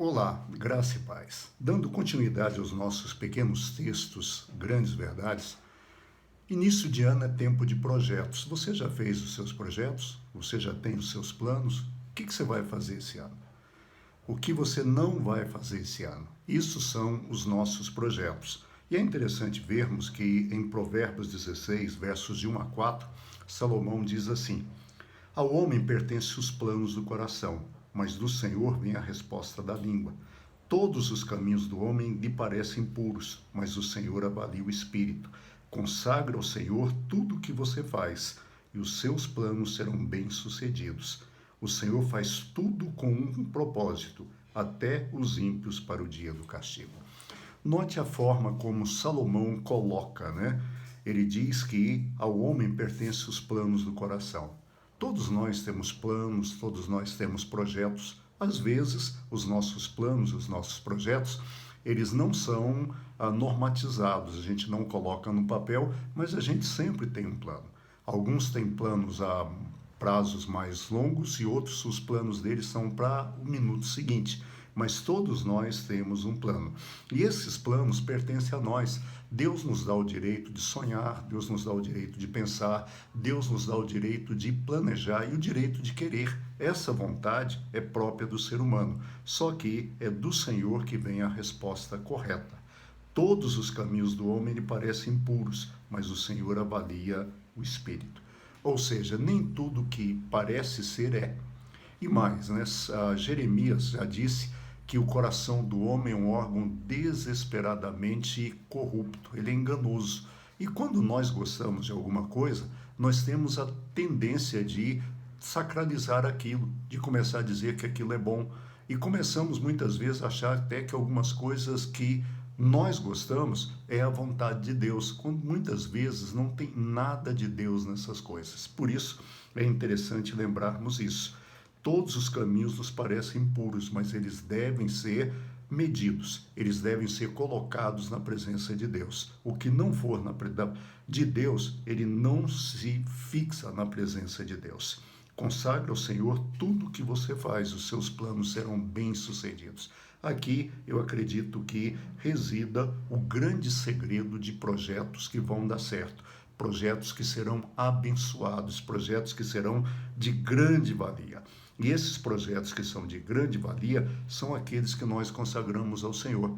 Olá, graça e paz. Dando continuidade aos nossos pequenos textos, grandes verdades, início de ano é tempo de projetos. Você já fez os seus projetos? Você já tem os seus planos? O que você vai fazer esse ano? O que você não vai fazer esse ano? Isso são os nossos projetos. E é interessante vermos que em Provérbios 16, versos de 1 a 4, Salomão diz assim: Ao homem pertencem os planos do coração, mas do Senhor vem a resposta da língua. Todos os caminhos do homem lhe parecem puros, mas o Senhor avalia o espírito. Consagra ao Senhor tudo o que você faz, e os seus planos serão bem-sucedidos. O Senhor faz tudo com um propósito, até os ímpios para o dia do castigo. Note a forma como Salomão coloca, né? Ele diz que ao homem pertencem os planos do coração. Todos nós temos planos, todos nós temos projetos. Às vezes, os nossos planos, os nossos projetos, eles não são normatizados, a gente não coloca no papel, mas a gente sempre tem um plano. Alguns têm planos a prazos mais longos e outros, os planos deles são para o minuto seguinte. Mas todos nós temos um plano. E esses planos pertencem a nós. Deus nos dá o direito de sonhar, Deus nos dá o direito de pensar, Deus nos dá o direito de planejar e o direito de querer. Essa vontade é própria do ser humano. Só que é do Senhor que vem a resposta correta. Todos os caminhos do homem lhe parecem puros, mas o Senhor avalia o espírito. Ou seja, nem tudo que parece ser é. E mais, né? Jeremias já disse que o coração do homem é um órgão desesperadamente corrupto, ele é enganoso. E quando nós gostamos de alguma coisa, nós temos a tendência de sacralizar aquilo, de começar a dizer que aquilo é bom. E começamos muitas vezes a achar até que algumas coisas que nós gostamos é a vontade de Deus, quando muitas vezes não tem nada de Deus nessas coisas. Por isso é interessante lembrarmos isso. Todos os caminhos nos parecem puros, mas eles devem ser medidos, eles devem ser colocados na presença de Deus. O que não for de Deus, ele não se fixa na presença de Deus. Consagra ao Senhor tudo o que você faz, os seus planos serão bem-sucedidos. Aqui eu acredito que resida o grande segredo de projetos que vão dar certo, projetos que serão abençoados, projetos que serão de grande valia. E esses projetos que são de grande valia são aqueles que nós consagramos ao Senhor.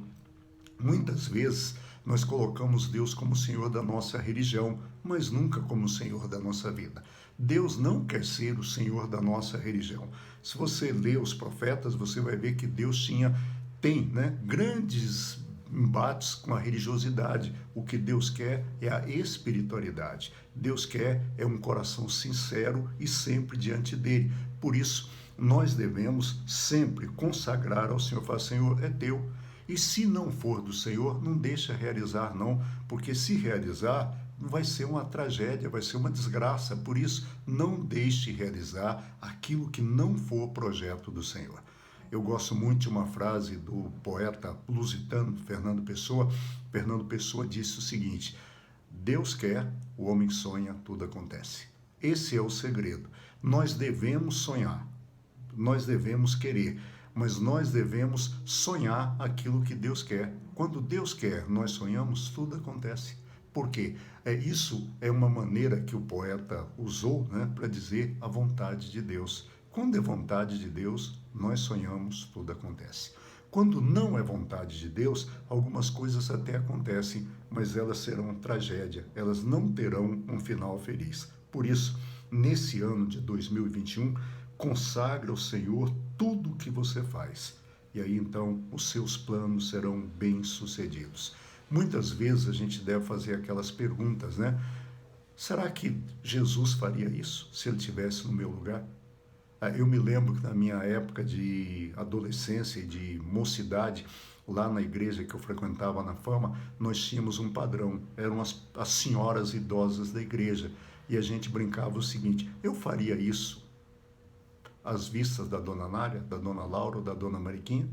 Muitas vezes nós colocamos Deus como Senhor da nossa religião, mas nunca como Senhor da nossa vida. Deus não quer ser o Senhor da nossa religião. Se você lê os profetas, você vai ver que Deus tem grandes embates com a religiosidade. O que Deus quer é a espiritualidade. Deus quer é um coração sincero e sempre diante dele. Por isso, nós devemos sempre consagrar ao Senhor. Falar: Senhor, é teu. E se não for do Senhor, não deixa realizar não, porque se realizar, vai ser uma tragédia, vai ser uma desgraça. Por isso, não deixe realizar aquilo que não for projeto do Senhor. Eu gosto muito de uma frase do poeta lusitano Fernando Pessoa. Fernando Pessoa disse o seguinte: Deus quer, o homem sonha, tudo acontece. Esse é o segredo. Nós devemos sonhar, nós devemos querer, mas nós devemos sonhar aquilo que Deus quer. Quando Deus quer, nós sonhamos, tudo acontece. Por quê? Isso é uma maneira que o poeta usou, para dizer a vontade de Deus. Quando é vontade de Deus, nós sonhamos, tudo acontece. Quando não é vontade de Deus, algumas coisas até acontecem, mas elas serão tragédia, elas não terão um final feliz. Por isso, nesse ano de 2021, consagra ao Senhor tudo o que você faz. E aí então os seus planos serão bem-sucedidos. Muitas vezes a gente deve fazer aquelas perguntas, Será que Jesus faria isso se ele estivesse no meu lugar? Eu me lembro que na minha época de adolescência e de mocidade, lá na igreja que eu frequentava na Fama, nós tínhamos um padrão, eram as senhoras idosas da igreja, e a gente brincava o seguinte: eu faria isso às vistas da dona Nária, da dona Laura ou da dona Mariquinha?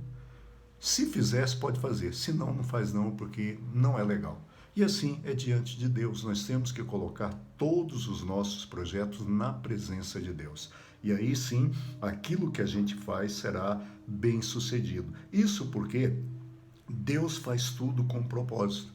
Se fizesse, pode fazer, se não, não faz não, porque não é legal. E assim é diante de Deus, nós temos que colocar todos os nossos projetos na presença de Deus. E aí sim, aquilo que a gente faz será bem sucedido. Isso porque Deus faz tudo com propósito.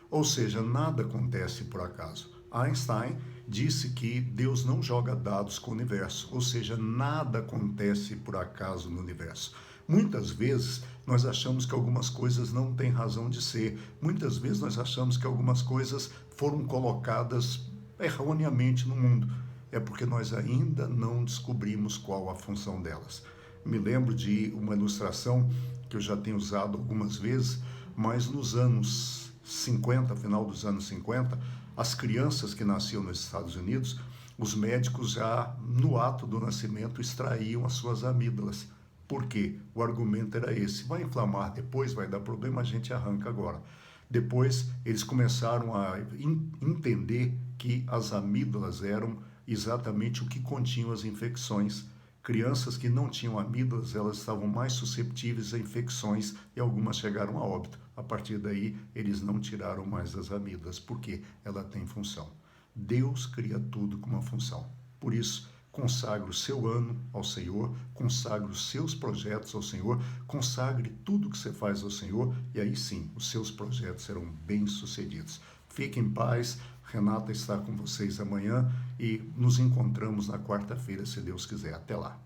Ou seja, nada acontece por acaso. Einstein disse que Deus não joga dados com o universo, ou seja, nada acontece por acaso no universo. Muitas vezes nós achamos que algumas coisas não têm razão de ser. Muitas vezes nós achamos que algumas coisas foram colocadas erroneamente no mundo. É porque nós ainda não descobrimos qual a função delas. Me lembro de uma ilustração que eu já tenho usado algumas vezes, mas nos anos 50, final dos anos 50, as crianças que nasciam nos Estados Unidos, os médicos já no ato do nascimento extraíam as suas amígdalas. Por quê? O argumento era esse: vai inflamar depois, vai dar problema, a gente arranca agora. Depois eles começaram a entender que as amígdalas eram exatamente o que continham as infecções. Crianças que não tinham amígdalas, elas estavam mais susceptíveis a infecções e algumas chegaram a óbito. A partir daí, eles não tiraram mais as amígdalas, porque ela tem função. Deus cria tudo com uma função. Por isso, consagre o seu ano ao Senhor, consagre os seus projetos ao Senhor, consagre tudo que você faz ao Senhor, e aí sim, os seus projetos serão bem-sucedidos. Fique em paz. Renata está com vocês amanhã e nos encontramos na quarta-feira, se Deus quiser. Até lá.